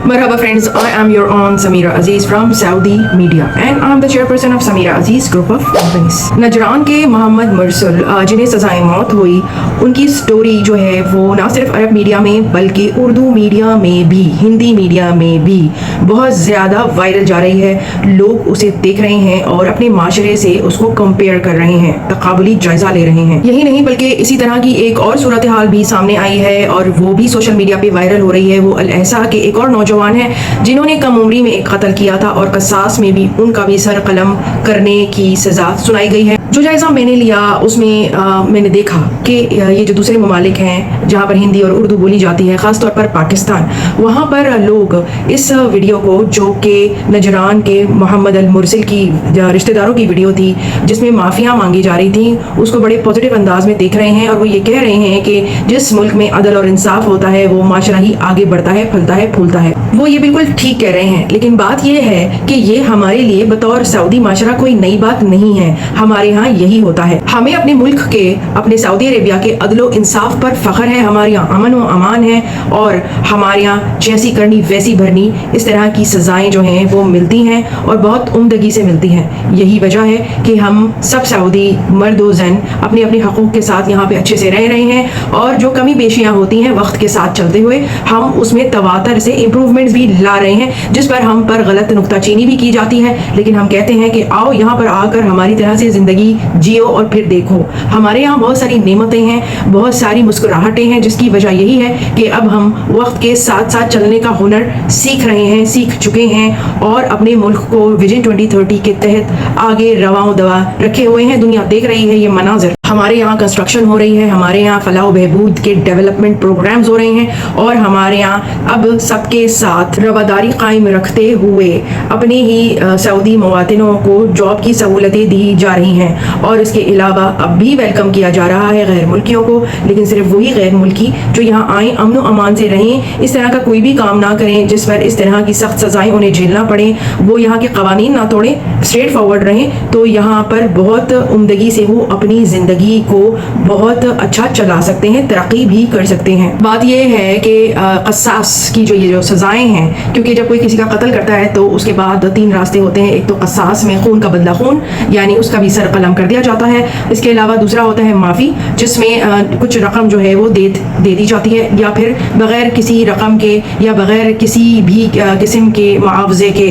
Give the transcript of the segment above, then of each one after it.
Marhaba friends, I am your own Samira Aziz from Saudi Media and I am the chairperson of Samira Aziz Group of Companies. नजरान के मोहम्मद मुरसल जिन्हें सजाए मौत हुई, उनकी story जो है वो ना सिर्फ अरब मीडिया में बल्कि उर्दू मीडिया में भी, हिंदी मीडिया में भी बहुत ज़्यादा वायरल जा रही है। लोग उसे देख रहे हैं और अपने माशरे से उसको कंपेयर कर रहे हैं, तकाबुली जायज़ा ले रहे हैं। यही नहीं बल्कि इसी तरह की एक और सूरत हाल भी सामने आई है और वो भी सोशल मीडिया पे वायरल हो रही है। वो अल ऐसा के एक और नौजवान है जिन्होंने कम उम्री में एक कत्ल किया था और कसास में भी उनका भी सर कलम करने की सज़ा सुनाई गई है। जो जायज़ा मैंने लिया उसमें मैंने देखा कि ये जो दूसरे ममालिक हैं जहाँ पर हिंदी और उर्दू बोली जाती है, ख़ास तौर पर पाकिस्तान, वहाँ पर लोग इस वीडियो को, जो कि नजरान के मोहम्मद अल मुरसिल की रिश्तेदारों की वीडियो थी जिसमें माफ़ियाँ मांगी जा रही थी, उसको बड़े पॉजिटिव अंदाज में देख रहे हैं और वो ये कह रहे हैं कि जिस मुल्क में अदल और इंसाफ होता है वो माशरा ही आगे बढ़ता है, फलता है, फूलता है। वो ये बिल्कुल ठीक कह रहे हैं, लेकिन बात ये है कि ये हमारे लिए बतौर सऊदी माशरा कोई नई बात नहीं है। हमारे यहाँ यही होता है। हमें अपने मुल्क के, अपने सऊदी अरेबिया के अदलो इंसाफ पर फख्र है। हमारे यहाँ अमन व अमान है और हमारे यहाँ जैसी करनी वैसी भरनी, इस तरह की सज़ाएं जो हैं वो मिलती हैं और बहुत उम्दगी से मिलती हैं। यही वजह है कि हम सब सऊदी मर्द व ज़न अपने अपने हकूक़ के साथ यहाँ पे अच्छे से रह रहे हैं और जो कमी पेशियाँ होती हैं वक्त के साथ चलते हुए हम उसमें तवातर से इम्प्रूवमेंट्स भी ला रहे हैं, जिस पर हम पर गलत नुक्ताचीनी भी की जाती है। लेकिन हम कहते हैं कि आओ यहाँ पर आकर हमारी तरह से ज़िंदगी जियो और फिर देखो। हमारे यहाँ बहुत सारी नेमतें हैं, बहुत सारी मुस्कुराहटें हैं, जिसकी वजह यही है कि अब हम वक्त के साथ साथ चलने का हुनर सीख रहे हैं, सीख चुके हैं और अपने मुल्क को विजन 2030 के तहत आगे रवां दवा रखे हुए हैं। दुनिया देख रही है ये मनाज़र। हमारे यहाँ कंस्ट्रक्शन हो रही है, हमारे यहाँ फलाह बहबूद के डेवलपमेंट प्रोग्राम्स हो रहे हैं और हमारे यहाँ अब सबके साथ रवादारी कायम रखते हुए अपने ही सऊदी मवातिनों को जॉब की सहूलतें दी जा रही हैं और इसके अलावा अब भी वेलकम किया जा रहा है गैर मुल्कियों को। लेकिन सिर्फ वही गैर मुल्की जो यहाँ आएँ, अमन व अमान से रहें, इस तरह का कोई भी काम ना करें जिस पर इस तरह की सख्त सज़ाएँ उन्हें झेलना पड़े, वो यहाँ के कवानीन ना तोड़ें, स्ट्रेट फॉरवर्ड रहें, तो यहाँ पर बहुत उम्दगी से वो अपनी ज़िंदगी को बहुत अच्छा चला सकते हैं, तरक्की भी कर सकते हैं। बात यह है कि कसास की ये जो सज़ाएं हैं, क्योंकि जब कोई किसी का कत्ल करता है तो उसके बाद 3 रास्ते होते हैं। एक तो कसास में खून का बदला खून, यानी उसका भी सर कलम कर दिया जाता है। इसके अलावा दूसरा होता है माफ़ी, जिसमें कुछ रकम जो है वो दे दी जाती है, या फिर बग़ैर किसी रकम के या बग़ैर किसी भी किस्म के मुआवजे के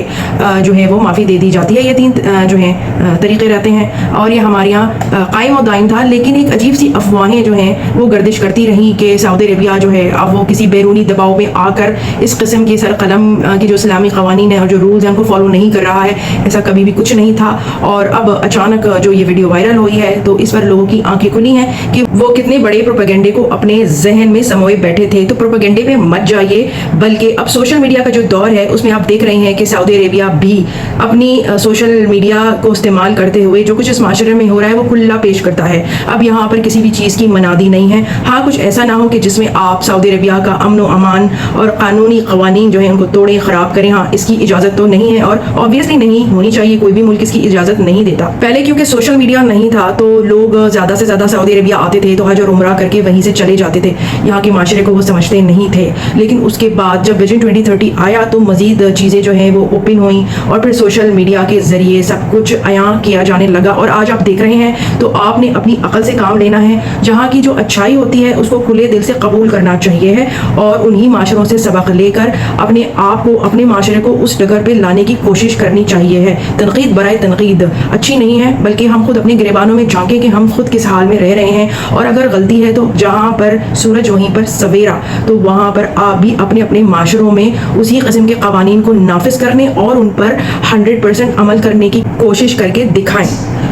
जो है वो माफ़ी दे दी जाती है। ये 3 जो है तरीक़े रहते हैं और ये हमारे यहाँ कायम और दायम था। लेकिन एक अजीब सी अफवाहें जो हैं वो गर्दिश करती रहीं कि सऊदी अरेबिया जो है अब वो किसी बैरूनी दबाव में आकर इस किस्म के सर कलम की जो इस्लामी कवानीन है और जो रूल्स हैं उनको फॉलो नहीं कर रहा है। ऐसा कभी भी कुछ नहीं था और अब अचानक जो ये वीडियो वायरल हुई है तो इस पर लोगों की आंखें खुली हैं कि वो कितने बड़े प्रोपेगेंडे को अपने जहन में समोए बैठे थे। तो प्रोपेगेंडे पे मत जाइए, बल्कि अब सोशल मीडिया का जो दौर है उसमें आप देख रहे हैं कि सऊदी अरेबिया भी अपनी सोशल मीडिया को इस्तेमाल करते हुए जो कुछ इस माशरे में हो रहा है वो खुला पेश करता है। अब यहाँ पर किसी भी चीज़ की मनादी नहीं है। हाँ, कुछ ऐसा ना हो कि जिसमें आप सऊदी अरेबिया का अमन व अमान और कानूनी कवानीन जो है उनको तोड़ें, ख़राब करें। हाँ, इसकी इजाज़त तो नहीं है और ऑब्वियसली नहीं होनी चाहिए, कोई भी मुल्क इसकी इजाज़त नहीं देता। पहले क्योंकि सोशल मीडिया नहीं था तो लोग ज़्यादा से ज़्यादा सऊदी अरेबिया आते थे तो हज और उम्रा करके वहीं से चले जाते थे, यहाँ के माशरे को वो समझते नहीं थे। लेकिन उसके बाद जब विजन 2030 आया तो मज़ीद चीज़ें जो हैं वो ओपन हुई और फिर सोशल मीडिया के ज़रिए सब कुछ अयां किया जाने लगा और आज आप देख रहे हैं। तो आपने अपनी अकल से काम लेना है, जहाँ की जो अच्छाई होती है उसको खुले दिल से कबूल करना चाहिए है और उन्हीं माशरों से सबक लेकर अपने आप को, अपने माशरे को उस डगर पे लाने की कोशिश करनी चाहिए है। तनकीद बराए तनकीद अच्छी नहीं है, बल्कि हम खुद अपने गिरबानों में झांकें कि हम खुद किस हाल में रह रहे हैं और अगर गलती है तो जहाँ पर सूरज वहीं पर सवेरा, तो वहाँ पर आप भी अपने अपने माशरों में उसी किस्म के कवानीन को नाफिज करने और उन पर 100% अमल करने की कोशिश करके दिखाएं।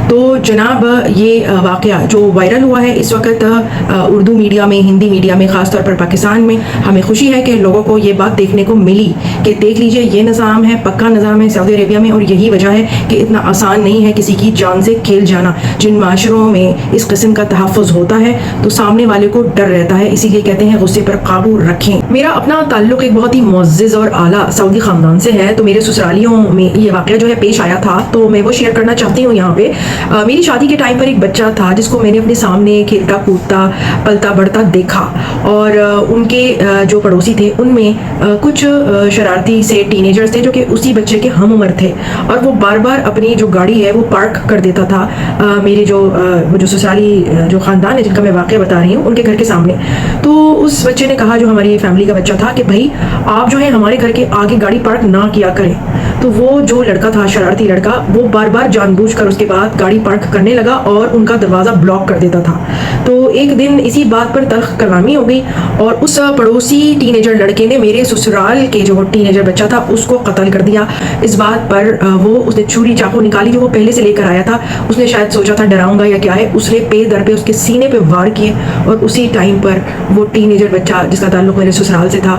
तो जनाब ये वाक़या जो वायरल हुआ है इस वक्त उर्दू मीडिया में, हिंदी मीडिया में, ख़ास तौर पर पाकिस्तान में, हमें खुशी है कि लोगों को ये बात देखने को मिली कि देख लीजिए ये निज़ाम है, पक्का निज़ाम है सऊदी अरेबिया में और यही वजह है कि इतना आसान नहीं है किसी की जान से खेल जाना। जिन माशरों में इस किस्म का तहफ़्फ़ुज़ होता है तो सामने वाले को डर रहता है, इसीलिए कहते हैं गुस्से पर काबू रखें। मेरा अपना ताल्लुक़ एक बहुत ही मुअज़्ज़ज़ और आला सऊदी ख़ानदान से है, तो मेरे ससुरालियों में ये वाक़या जो है पेश आया था तो मैं वो शेयर करना चाहती हूँ यहाँ पे میری شادی کے ٹائم پر ایک بچہ تھا جس کو میں نے اپنے سامنے کھیلتا کودتا پلتا بڑھتا دیکھا، اور ان کے جو پڑوسی تھے ان میں کچھ شرارتی سے ٹین ایجرز تھے جو کہ اسی بچے کے ہم عمر تھے، اور وہ بار بار اپنی جو گاڑی ہے وہ پارک کر دیتا تھا میرے جو سسرالی جو خاندان ہے جن کا میں واقعہ بتا رہی ہوں ان کے گھر کے سامنے۔ تو اس بچے نے کہا جو ہماری فیملی کا بچہ تھا کہ بھائی آپ جو ہے ہمارے گھر کے آگے گاڑی پارک نہ کیا کریں۔ تو وہ جو لڑکا تھا شرارتی لڑکا وہ بار بار جان بوجھ کر اس کے بعد گاڑی پارک کرنے لگا اور ان کا دروازہ بلاک کر دیتا تھا۔ تو ایک دن اسی بات پر تلخ کلامی ہو گئی اور اس پڑوسی ٹین ایجر لڑکے نے میرے سسرال کے جو ٹین ایجر بچہ تھا اس کو قتل کر دیا۔ اس بات پر اس نے چھری چاقو نکالی جو وہ پہلے سے لے کر آیا تھا، اس نے شاید سوچا تھا ڈراؤں گا یا کیا ہے، اس نے پے در پہ اس کے سینے پہ وار کیے اور اسی ٹائم پر وہ ٹین ایجر بچہ جس کا تعلق میرے سسرال سے تھا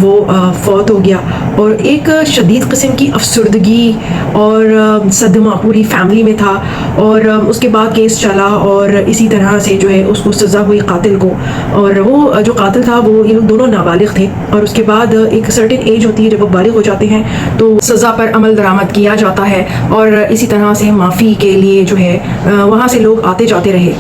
وہ فوت ہو گیا۔ اور ایک شدید قسم کی افسردگی اور صدمہ پوری فیملی میں تھا، اور اس کے بعد کیس چلا اور اسی طرح سے جو ہے اس کو سزا ہوئی قاتل کو، اور وہ جو قاتل تھا وہ یہ لوگ دونوں نابالغ تھے، اور اس کے بعد ایک سرٹن ایج ہوتی ہے جب وہ بالغ ہو جاتے ہیں تو سزا پر عمل درآمد کیا جاتا ہے، اور اسی طرح سے معافی کے لیے جو ہے وہاں سے لوگ آتے جاتے رہے۔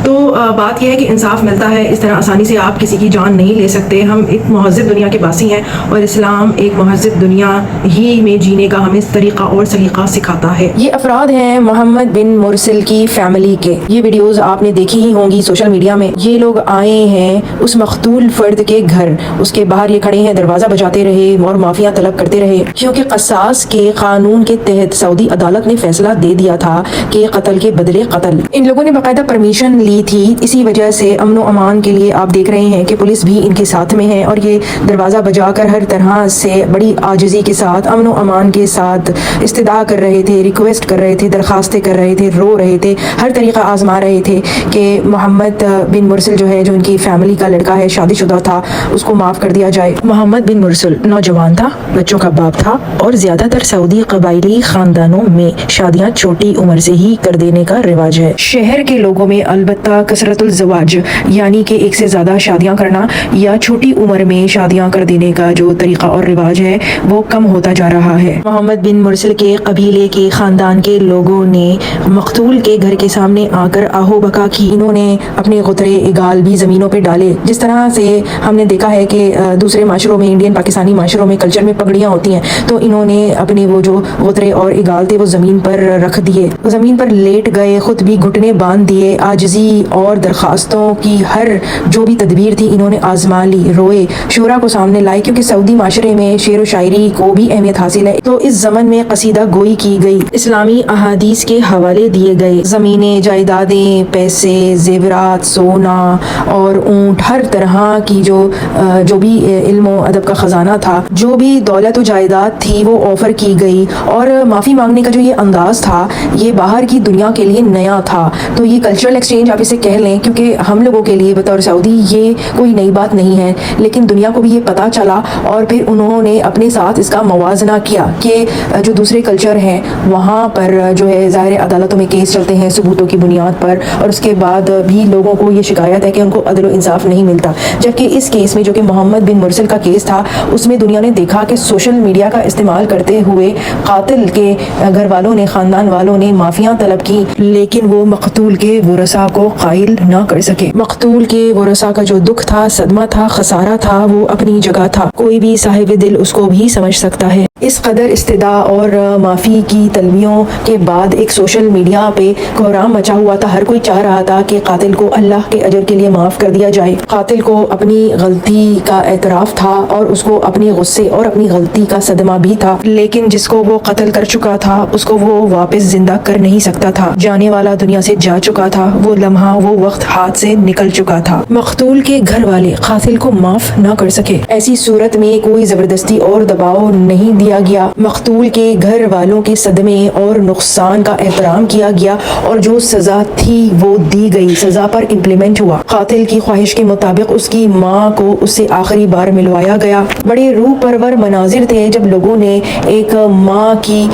تو بات یہ ہے کہ انصاف ملتا ہے، اس طرح آسانی سے آپ کسی کی جان نہیں لے سکتے۔ ہم ایک مہذب دنیا کے باسی ہیں اور اسلام ایک مہذب دنیا ہی میں جینے کا ہمیں طریقہ اور سلیقہ سکھاتا ہے۔ یہ افراد ہیں محمد بن مرسل کی فیملی کے۔ یہ ویڈیوز آپ نے دیکھی ہی ہوں گی سوشل میڈیا میں۔ یہ لوگ آئے ہیں اس مقتول فرد کے گھر، اس کے باہر یہ کھڑے ہیں، دروازہ بجاتے رہے اور معافیاں طلب کرتے رہے، کیونکہ قصاص کے قانون کے تحت سعودی عدالت نے فیصلہ دے دیا تھا کہ قتل کے بدلے قتل۔ ان لوگوں نے باقاعدہ پرمیشن لی تھی، اسی وجہ سے امن و امان کے لیے آپ دیکھ رہے ہیں کہ پولیس بھی ان کے ساتھ میں ہے، اور یہ دروازہ بجا کر ہر طرح سے بڑی عاجزی کے ساتھ امن و امان کے ساتھ استدعا کر رہے تھے، ریکویسٹ کر رہے تھے، درخواستیں کر رہے تھے، رو رہے تھے، ہر طریقہ آزما رہے تھے کہ محمد بن مرسل جو ہے جو ان کی فیملی کا لڑکا ہے، شادی شدہ تھا، اس کو معاف کر دیا جائے۔ محمد بن مرسل نوجوان تھا، بچوں کا باپ تھا، اور زیادہ تر سعودی قبائلی خاندانوں میں شادیاں چھوٹی عمر سے ہی کر دینے کا رواج ہے۔ شہر کے لوگوں میں البتہ کثرت الزواج یعنی کہ ایک سے زیادہ شادیاں کرنا یا چھوٹی عمر میں شادیاں کر دینے کا جو طریقہ اور رواج ہے وہ کم ہوتا جا رہا ہے۔ محمد بن مرسل کے قبیلے کے خاندان کے لوگوں نے مقتول کے گھر کے سامنے آ کر آہو بکا کی، انہوں نے اپنے غترے اگال بھی زمینوں پہ ڈالے، جس طرح سے ہم نے دیکھا ہے کہ دوسرے معاشروں میں، انڈین پاکستانی معاشروں میں کلچر میں پگڑیاں ہوتی ہیں، تو انہوں نے اپنے وہ جو غترے اور اگال تھے وہ زمین پر رکھ دیے، زمین پر لیٹ گئے، خود بھی گھٹنے باندھ دیے، عاجزی اور درخواستوں کی ہر جو بھی تدبیر تھی انہوں نے آزما لی، روئے، شورا کو سامنے لائے، کیونکہ سعودی معاشرے میں شعر و شاعری کو بھی اہمیت حاصل ہے، تو اس زمن میں قصیدہ گوئی کی گئی، اسلامی احادیث کے حوالے دیے گئے، زمینیں، جائیدادیں، پیسے، زیورات، سونا اور اونٹ، ہر طرح کی جو بھی علم و ادب کا خزانہ تھا، جو بھی دولت و جائیداد تھی وہ آفر کی گئی، اور معافی مانگنے کا جو یہ انداز تھا یہ باہر کی دنیا کے لیے نیا تھا۔ تو یہ کلچرل ایکسچینج آپ اسے کہہ لیں، کیونکہ ہم لوگوں کے لیے بطور سعودی یہ کوئی نئی بات نہیں ہے، لیکن دنیا کو بھی یہ پتہ چلا، اور پھر انہوں نے اپنے ساتھ اس کا موازنہ کیا کہ جو دوسرے کلچر ہیں وہاں پر جو ہے ظاہر عدالتوں میں کیس چلتے ہیں ثبوتوں کی بنیاد پر، اور اس کے بعد بھی لوگوں کو یہ شکایت ہے کہ ان کو عدل و انصاف نہیں ملتا، جبکہ اس کیس میں جو کہ محمد بن مرسل کا کیس تھا اس میں دنیا نے دیکھا کہ سوشل میڈیا کا استعمال کرتے ہوئے قاتل کے گھر والوں نے، خاندان والوں نے معافیاں طلب کی، لیکن وہ مقتول کے ورثاء کو قائل نہ کر سکے۔ مقتول کے ورثاء کا جو دکھ تھا، صدمہ تھا، خسارہ تھا، وہ اپنی جگہ تھا، کوئی بھی صاحب دل اس کو بھی سمجھ سکتا ہے۔ اس قدر استدعا اور معافی کی طلبیوں کے بعد ایک سوشل میڈیا پہ کوہرام مچا ہوا تھا، ہر کوئی چاہ رہا تھا کہ قاتل کو اللہ کے اجر کے لیے معاف کر دیا جائے۔ قاتل کو اپنی غلطی کا اعتراف تھا اور اس کو اپنے غصے اور اپنی غلطی کا صدمہ بھی تھا، لیکن جس کو وہ قتل کر چکا تھا اس کو وہ واپس زندہ کر نہیں سکتا تھا، جانے والا دنیا سے جا چکا تھا، وہ لمحہ، وہ وقت ہاتھ سے نکل چکا تھا۔ مقتول کے گھر والے قاتل کو معاف نہ کر سکے، ایسی صورت میں کوئی زبردستی اور دباؤ نہیں دیا گیا، مقتول کے گھر والوں کے صدمے اور نقصان کا احترام کیا گیا، اور جو سزا تھی وہ دی گئی، سزا پر امپلیمنٹ ہوا۔ قاتل کی خواہش کے مطابق اس کی ماں کو اس سے آخری بار ملوایا گیا۔ بڑے روح پرور مناظر تھے جب لوگوں نے ایک ماں کی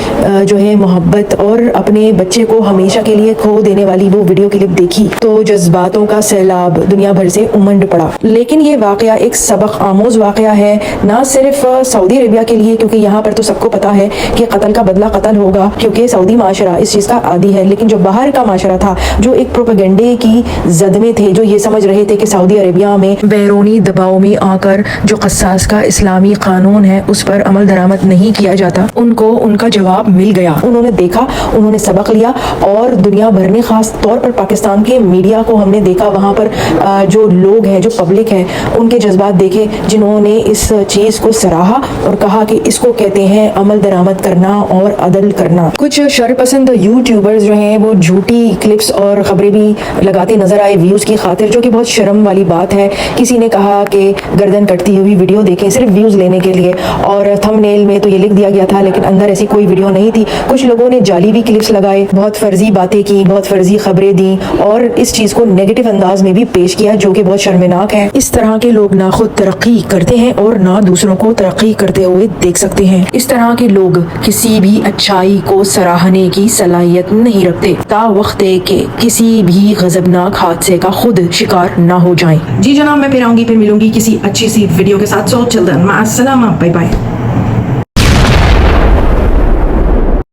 جو ہے محبت اور اپنے بچے کو ہمیشہ کے لیے کھو دینے والی وہ ویڈیو کلپ دیکھی، तो जज्बातों का सैलाब दुनिया भर से उमंड पड़ा। लेकिन ये वाकया एक सबक आमोज वाकया है, ना सिर्फ सऊदी अरेबिया के लिए, क्योंकि यहाँ पर तो सबको पता है कि कत्ल का बदला कत्ल होगा, क्योंकि सऊदी माशरा इस चीज़ का आदी है। लेकिन जो बाहर का माशरा था, जो एक प्रोपेगेंडे की जद में थे, जो ये समझ रहे थे कि सऊदी अरेबिया में बैरूनी दबाव में आकर जो कसास का इस्लामी कानून है उस पर अमल दरामद नहीं किया जाता, उनको उनका जवाब मिल गया। उन्होंने देखा, उन्होंने सबक लिया, और दुनिया भर ने, खास तौर पर पाकिस्तान के मीडिया को हमने देखा, वहाँ पर जो लोग हैं, जो पब्लिक है, उनके जज्बात देखे, जिन्होंने इस चीज़ को सराहा और कहा कि इसको कहते हैं अमल दरामद करना और अदल करना। कुछ शरपसंद यूट्यूबर्स जो हैं वो झूठी क्लिप्स और खबरें भी लगाते नजर आए व्यूज़ की खातिर, जो कि बहुत शर्म वाली बात है। किसी ने कहा कि गर्दन कटती हुई वीडियो देखें सिर्फ व्यूज़ लेने के लिए, और थंबनेल में तो ये लिख दिया गया था, लेकिन अंदर ऐसी कोई वीडियो नहीं थी। कुछ लोगों ने जाली भी क्लिप्स लगाए, बहुत फर्जी बातें की, बहुत फर्जी खबरें दी, और इस चीज़ को नेगेटिव अंदाज में भी पेश किया, जो कि बहुत शर्मनाक है। इस तरह के लोग ना खुद तरक्की करते हैं और ना दूसरों को तरक्की करते हुए देख सकते हैं। इस तरह के लोग किसी भी अच्छाई को सराहने की सलाहियत नहीं रखते, तावक्त के किसी भी गजबनाक हादसे का खुद शिकार ना हो जाएं। जी जनाब, मैं फिर आऊंगी, फिर मिलूंगी किसी अच्छी सी वीडियो के साथ। सो चिल देन, माअस्सलामा, बाय बाय।